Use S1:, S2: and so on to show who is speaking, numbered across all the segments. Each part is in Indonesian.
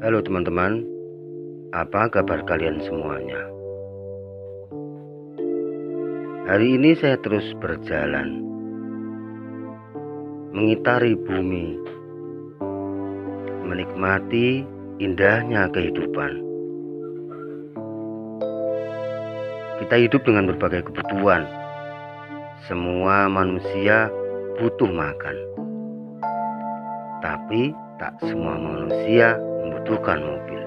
S1: Halo teman-teman, apa kabar kalian semuanya? Hari ini saya terus berjalan mengitari bumi, menikmati indahnya kehidupan. Kita hidup dengan berbagai kebutuhan. Semua manusia butuh makan, tapi tak semua manusia membutuhkan mobil.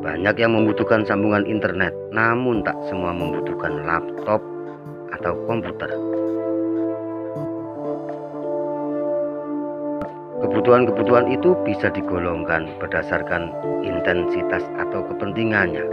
S1: Banyak yang membutuhkan sambungan internet, namun tak semua membutuhkan laptop atau komputer. Kebutuhan-kebutuhan itu bisa digolongkan berdasarkan intensitas atau kepentingannya.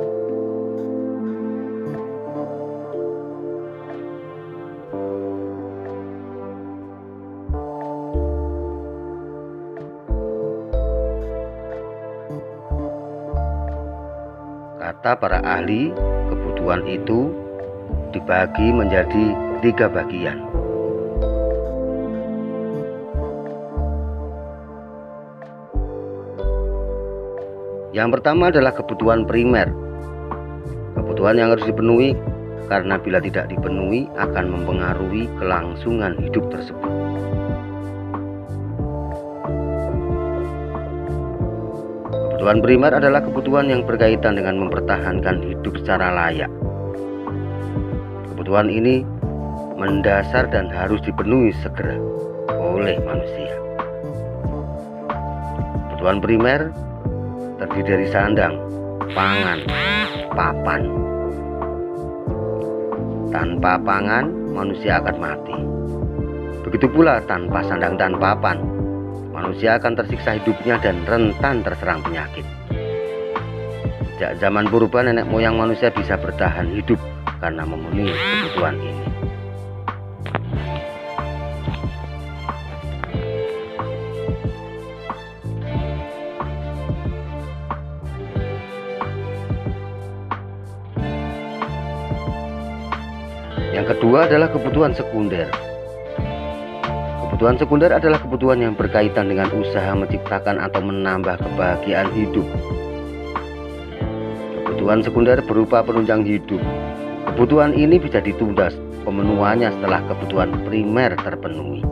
S1: Kata para ahli, kebutuhan itu dibagi menjadi 3 bagian. Yang pertama adalah kebutuhan primer. Kebutuhan yang harus dipenuhi karena bila tidak dipenuhi akan mempengaruhi kelangsungan hidup tersebut. Kebutuhan primer adalah kebutuhan yang berkaitan dengan mempertahankan hidup secara layak. Kebutuhan ini mendasar dan harus dipenuhi segera oleh manusia. Kebutuhan primer terdiri dari sandang, pangan, papan. Tanpa pangan, manusia akan mati. Begitu pula tanpa sandang dan papan, manusia akan tersiksa hidupnya dan rentan terserang penyakit. Sejak zaman purba, nenek moyang manusia bisa bertahan hidup karena memenuhi kebutuhan ini. Yang kedua adalah kebutuhan sekunder. Kebutuhan sekunder adalah kebutuhan yang berkaitan dengan usaha menciptakan atau menambah kebahagiaan hidup. Kebutuhan sekunder berupa penunjang hidup. Kebutuhan ini bisa ditunda pemenuhannya setelah kebutuhan primer terpenuhi.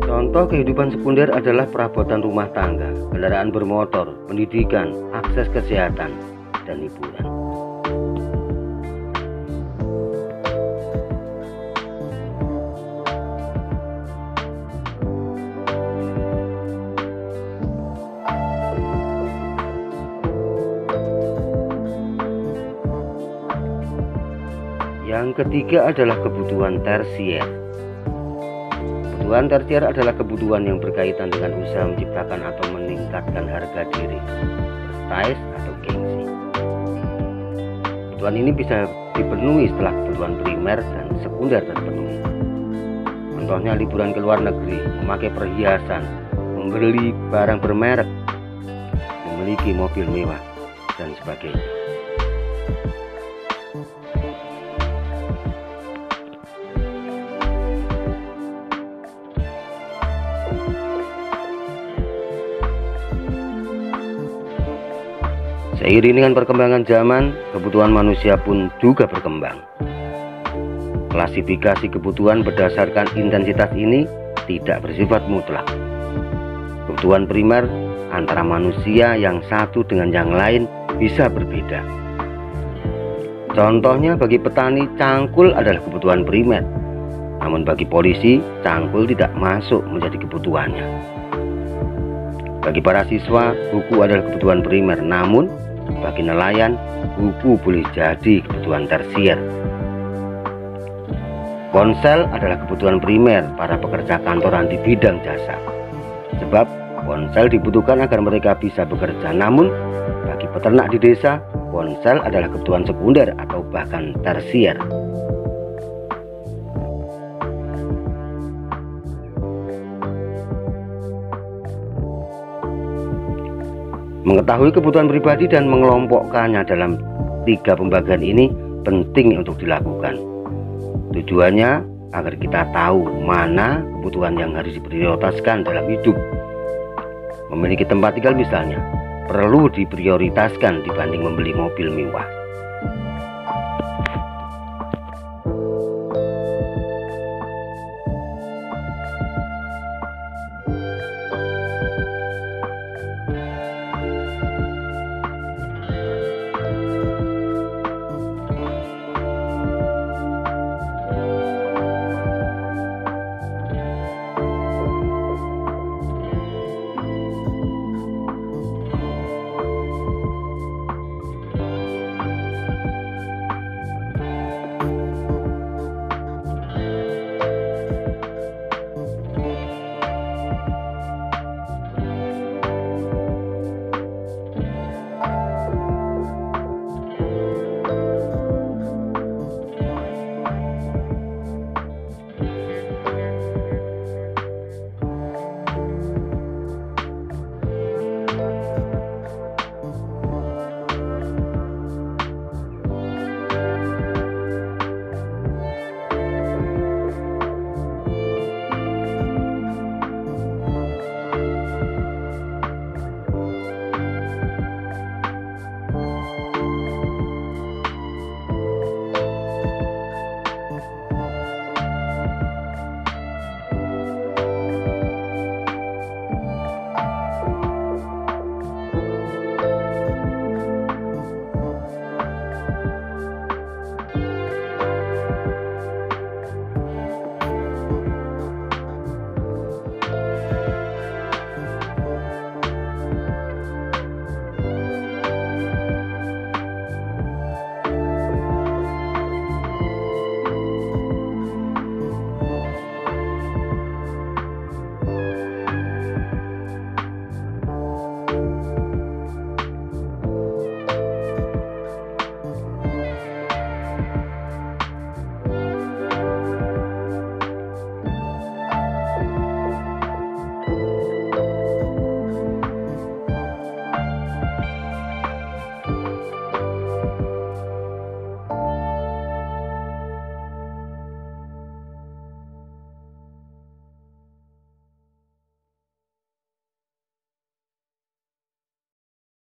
S1: Contoh kehidupan sekunder adalah perabotan rumah tangga, kendaraan bermotor, pendidikan, akses kesehatan, dan hiburan. Yang ketiga adalah kebutuhan tersier. Kebutuhan tersier adalah kebutuhan yang berkaitan dengan usaha menciptakan atau meningkatkan harga diri, status atau gengsi. Kebutuhan ini bisa dipenuhi setelah kebutuhan primer dan sekunder terpenuhi. Contohnya liburan ke luar negeri, memakai perhiasan, membeli barang bermerek, memiliki mobil mewah, dan sebagainya. Seiring dengan perkembangan zaman, kebutuhan manusia pun juga berkembang. Klasifikasi kebutuhan berdasarkan intensitas ini tidak bersifat mutlak. Kebutuhan primer antara manusia yang satu dengan yang lain bisa berbeda. Contohnya bagi petani, cangkul adalah kebutuhan primer. Namun bagi polisi, cangkul tidak masuk menjadi kebutuhannya. Bagi para siswa, buku adalah kebutuhan primer. Namun bagi nelayan, buku boleh jadi kebutuhan tersier. Ponsel adalah kebutuhan primer para pekerja kantoran di bidang jasa. Sebab ponsel dibutuhkan agar mereka bisa bekerja. Namun bagi peternak di desa, ponsel adalah kebutuhan sekunder atau bahkan tersier. Mengetahui kebutuhan pribadi dan mengelompokkannya dalam 3 pembagian ini penting untuk dilakukan. Tujuannya agar kita tahu mana kebutuhan yang harus diprioritaskan dalam hidup. Memiliki tempat tinggal misalnya perlu diprioritaskan dibanding membeli mobil mewah.